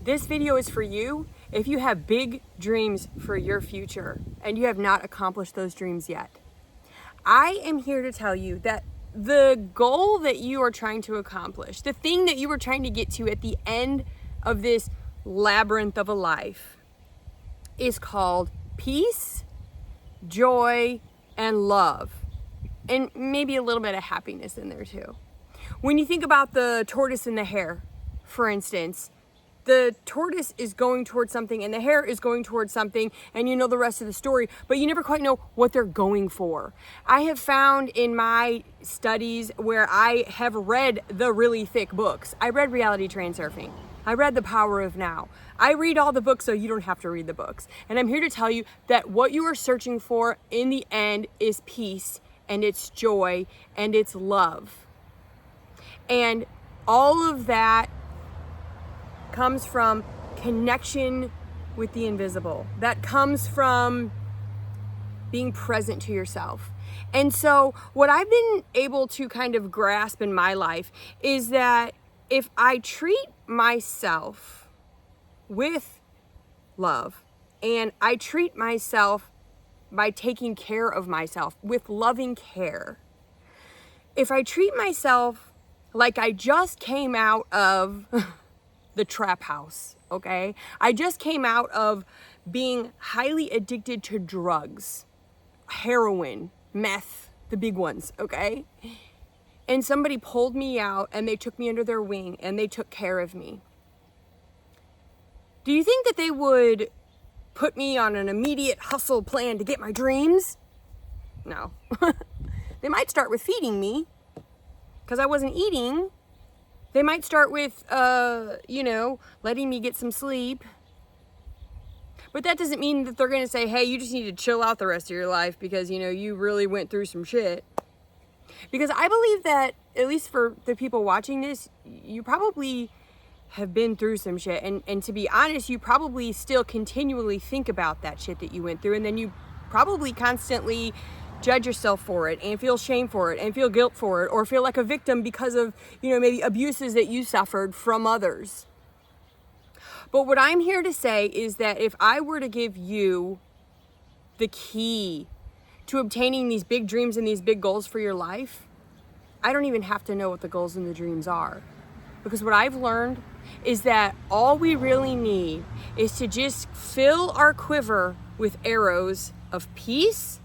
This video is for you if you have big dreams for your future and you have not accomplished those dreams yet. I am here to tell you that the goal that you are trying to accomplish, the thing that you are trying to get to at the end of this labyrinth of a life, is called peace, joy, and love. And maybe a little bit of happiness in there too. When you think about the tortoise and the hare, for instance, the tortoise is going towards something and the hare is going towards something, and you know the rest of the story, but you never quite know what they're going for. I have found in my studies where I have read the really thick books. I read Reality Transurfing. I read The Power of Now. I read all the books so you don't have to read the books. And I'm here to tell you that what you are searching for in the end is peace, and it's joy, and it's love. And all of that comes from connection with the invisible. That comes from being present to yourself. And so what I've been able to kind of grasp in my life is that if I treat myself with love, and I treat myself by taking care of myself with loving care, if I treat myself like I just came out of the trap house, okay? I just came out of being highly addicted to drugs, heroin, meth, the big ones, okay? And somebody pulled me out and they took me under their wing and they took care of me. Do you think that they would put me on an immediate hustle plan to get my dreams? No. They might start with feeding me because I wasn't eating. They might start with, letting me get some sleep. But that doesn't mean that they're going to say, hey, you just need to chill out the rest of your life because, you really went through some shit. Because I believe that, at least for the people watching this, you probably have been through some shit. And to be honest, you probably still continually think about that shit that you went through. And then you probably constantly judge yourself for it and feel shame for it and feel guilt for it, or feel like a victim because of, maybe abuses that you suffered from others. But what I'm here to say is that if I were to give you the key to obtaining these big dreams and these big goals for your life, I don't even have to know what the goals and the dreams are. Because what I've learned is that all we really need is to just fill our quiver with arrows of peace,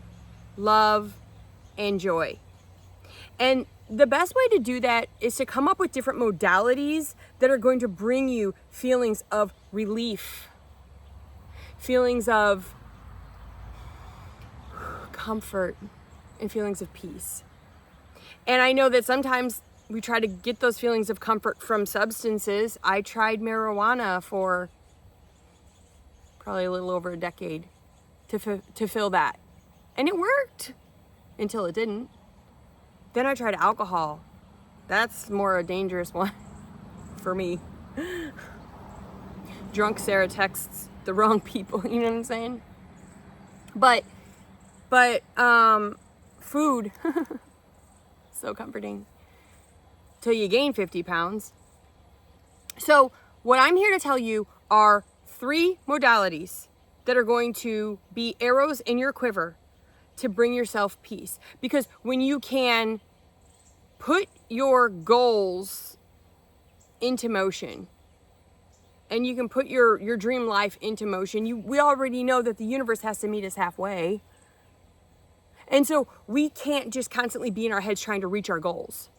love, and joy. And the best way to do that is to come up with different modalities that are going to bring you feelings of relief, feelings of comfort, and feelings of peace. And I know that sometimes we try to get those feelings of comfort from substances. I tried marijuana for probably a little over a decade to fill that. And it worked until it didn't. Then I tried alcohol. That's more a dangerous one for me. Drunk Sarah texts the wrong people, you know what I'm saying? But food, so comforting till you gain 50 pounds. So what I'm here to tell you are 3 modalities that are going to be arrows in your quiver to bring yourself peace. Because when you can put your goals into motion and you can put your dream life into motion, we already know that the universe has to meet us halfway. And so we can't just constantly be in our heads trying to reach our goals.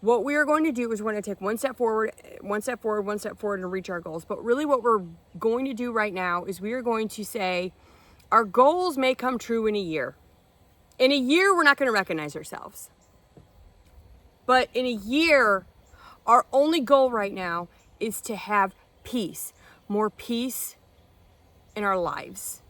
What we are going to do is we're going to take one step forward, and reach our goals. But really what we're going to do right now is we are going to say our goals may come true in a year. In a year, we're not going to recognize ourselves. But in a year, our only goal right now is to have peace, more peace in our lives.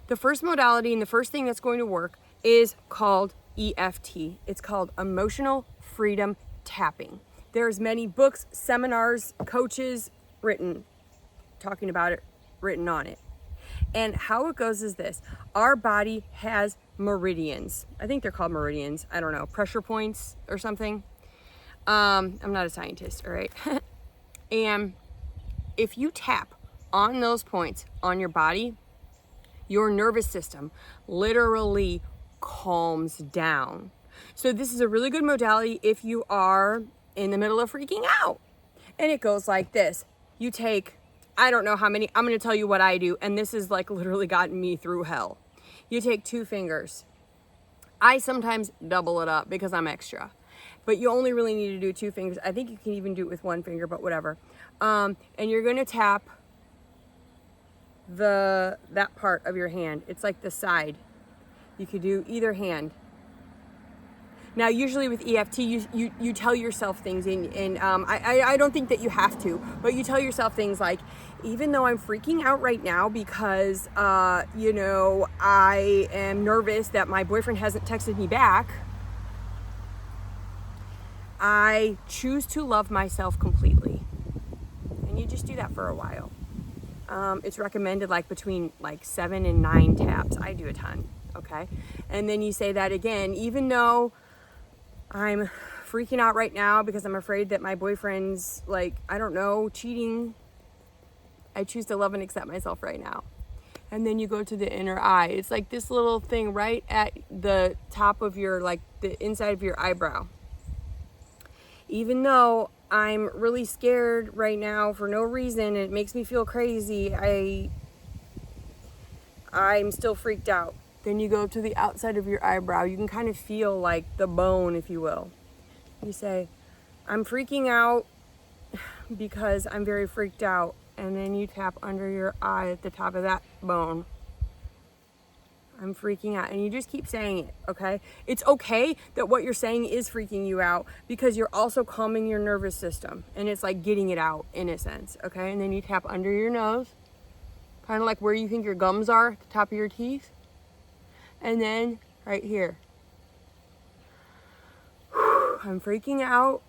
The first modality and the first thing that's going to work is called EFT. It's called Emotional Freedom Tapping. There's many books, seminars, coaches talking about it, written on it. And how it goes is this. Our body has meridians. I think they're called meridians. I don't know, pressure points or something. I'm not a scientist, all right? And if you tap on those points on your body, your nervous system literally calms down. So this is a really good modality if you are in the middle of freaking out. And it goes like this. You take, I don't know how many, I'm going to tell you what I do, and this has like literally gotten me through hell. You take 2 fingers. I sometimes double it up because I'm extra, but you only really need to do 2 fingers. I think you can even do it with 1 finger, but whatever. And you're going to tap that part of your hand. It's like the side. You could do either hand. Now, usually with EFT, you tell yourself things, and I don't think that you have to, but you tell yourself things like, even though I'm freaking out right now because, you know, I am nervous that my boyfriend hasn't texted me back, I choose to love myself completely. And you just do that for a while. It's recommended like between like 7 and 9 taps. I do a ton, okay? And then you say that again, even though I'm freaking out right now because I'm afraid that my boyfriend's like, I don't know, cheating, I choose to love and accept myself right now. And then you go to the inner eye. It's like this little thing right at the top of your, like the inside of your eyebrow. Even though I'm really scared right now for no reason, it makes me feel crazy, I'm still freaked out. Then you go to the outside of your eyebrow. You can kind of feel like the bone, if you will. You say, I'm freaking out because I'm very freaked out. And then you tap under your eye at the top of that bone. I'm freaking out. And you just keep saying it, okay? It's okay that what you're saying is freaking you out because you're also calming your nervous system. And it's like getting it out in a sense, okay? And then you tap under your nose, kind of like where you think your gums are, at the top of your teeth. And then right here. I'm freaking out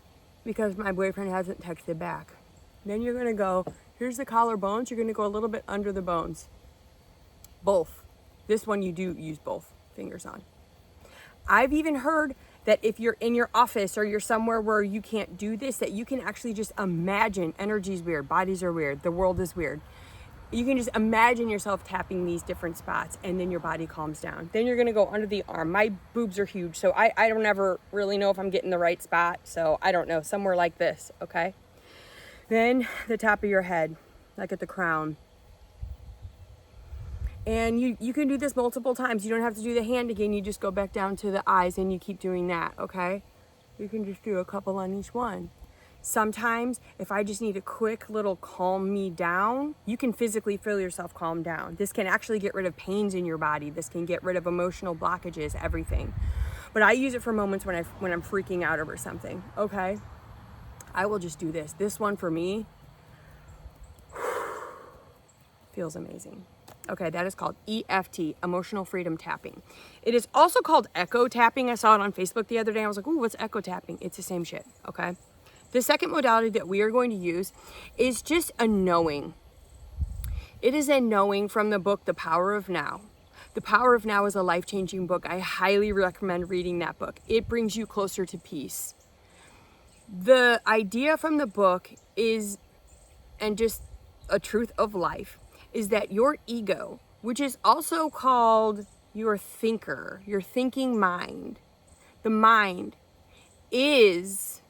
because my boyfriend hasn't texted back. Then you're gonna go, here's the collarbones. You're gonna go a little bit under the bones. Both. This one you do use both fingers on. I've even heard that if you're in your office or you're somewhere where you can't do this, that you can actually just imagine. Energy's weird, bodies are weird, the world is weird. You can just imagine yourself tapping these different spots and then your body calms down. Then you're gonna go under the arm. My boobs are huge, so I don't ever really know if I'm getting the right spot. So I don't know, somewhere like this, okay? Then the top of your head, like at the crown. And you can do this multiple times. You don't have to do the hand again. You just go back down to the eyes and you keep doing that, okay? You can just do a couple on each one. Sometimes, if I just need a quick little calm me down, you can physically feel yourself calm down. This can actually get rid of pains in your body. This can get rid of emotional blockages, everything. But I use it for moments when I'm freaking out over something, okay? I will just do this. This one for me feels amazing. Okay, that is called EFT, Emotional Freedom Tapping. It is also called echo tapping. I saw it on Facebook the other day. I was like, ooh, what's echo tapping? It's the same shit, okay? The second modality that we are going to use is just a knowing. It is a knowing from the book, The Power of Now. The Power of Now is a life-changing book. I highly recommend reading that book. It brings you closer to peace. The idea from the book is, and just a truth of life, is that your ego, which is also called your thinker, your thinking mind, the mind is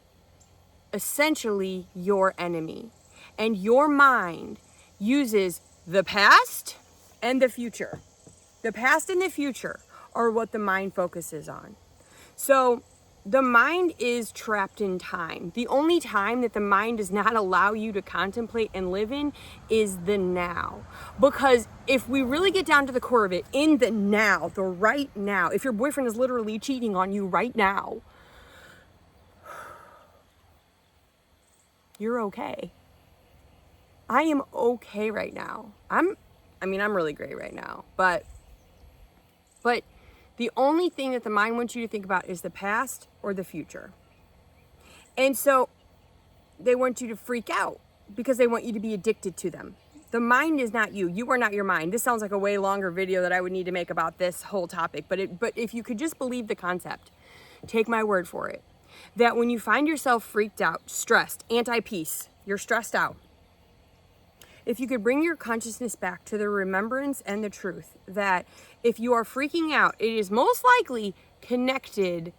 essentially your enemy. And your mind uses the past and the future. The past and the future are what the mind focuses on. So the mind is trapped in time. The only time that the mind does not allow you to contemplate and live in is the now. Because if we really get down to the core of it, in the now, the right now, if your boyfriend is literally cheating on you right now, you're okay. I am okay right now. I'm really great right now, but the only thing that the mind wants you to think about is the past or the future. And so they want you to freak out because they want you to be addicted to them. The mind is not you. You are not your mind. This sounds like a way longer video that I would need to make about this whole topic, but if you could just believe the concept, take my word for it, that when you find yourself freaked out, stressed, anti-peace, you're stressed out, if you could bring your consciousness back to the remembrance and the truth that if you are freaking out, it is most likely connected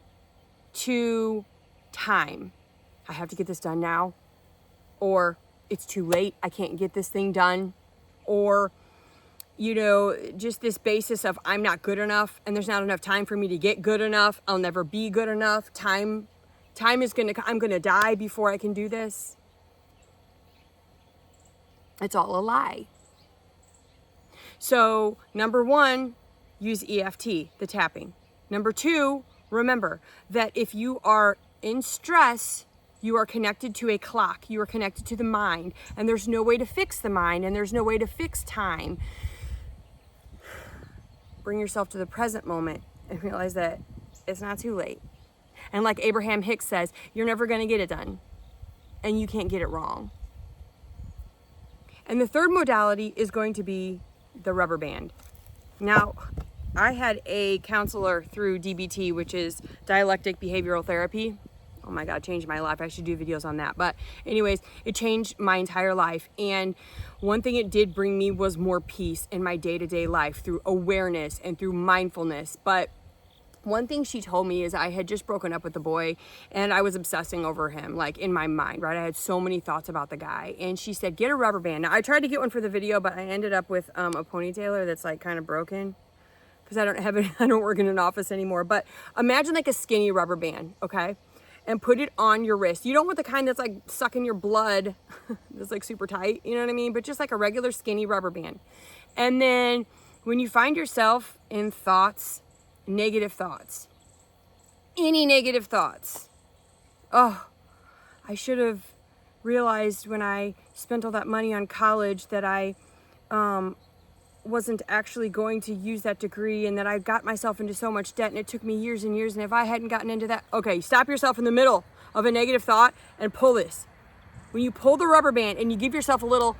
to time. I have to get this done now, or it's too late, I can't get this thing done, or just this basis of I'm not good enough and there's not enough time for me to get good enough. I'll never be good enough. I'm gonna die before I can do this. It's all a lie. So, number one, use EFT, the tapping. Number two, remember that if you are in stress, you are connected to a clock. You are connected to the mind, and there's no way to fix the mind, and there's no way to fix time. Bring yourself to the present moment and realize that it's not too late. And like Abraham Hicks says, you're never going to get it done, and you can't get it wrong. And the third modality is going to be the rubber band. Now, I had a counselor through DBT, which is dialectic behavioral therapy. Oh my God, changed my life. I should do videos on that. But anyways, it changed my entire life. And one thing it did bring me was more peace in my day-to-day life through awareness and through mindfulness. But one thing she told me is I had just broken up with the boy and I was obsessing over him, like in my mind, right? I had so many thoughts about the guy. And she said, get a rubber band. Now, I tried to get one for the video, but I ended up with a ponytailer that's like kind of broken because I don't work in an office anymore. But imagine like a skinny rubber band, okay? And put it on your wrist. You don't want the kind that's like sucking your blood, that's like super tight, you know what I mean? But just like a regular skinny rubber band. And then when you find yourself in thoughts, negative thoughts, any negative thoughts, oh, I should have realized when I spent all that money on college that I wasn't actually going to use that degree, and that I got myself into so much debt and it took me years and years, and if I hadn't gotten into that, okay, stop yourself in the middle of a negative thought and pull this. When you pull the rubber band and you give yourself a little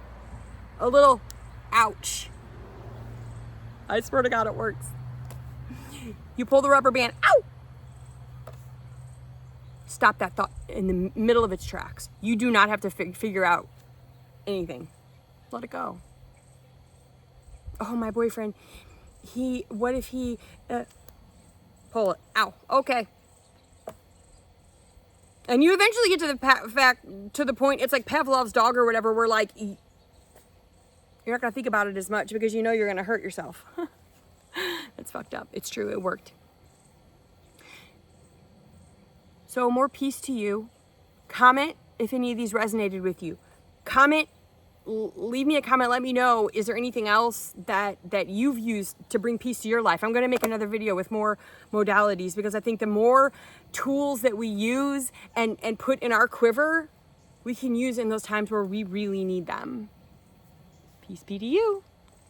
ouch. I swear to God it works. You pull the rubber band, ow! Stop that thought in the middle of its tracks. You do not have to figure out anything. Let it go. Oh, my boyfriend, what if he, pull it, ow, okay. And you eventually get to the point, it's like Pavlov's dog or whatever, where like, you're not gonna think about it as much because you know you're gonna hurt yourself. That's fucked up. It's true, it worked. So more peace to you. Comment if any of these resonated with you. Comment. Leave me a comment, let me know, is there anything else that you've used to bring peace to your life? I'm going to make another video with more modalities because I think the more tools that we use and put in our quiver, we can use in those times where we really need them. Peace be to you.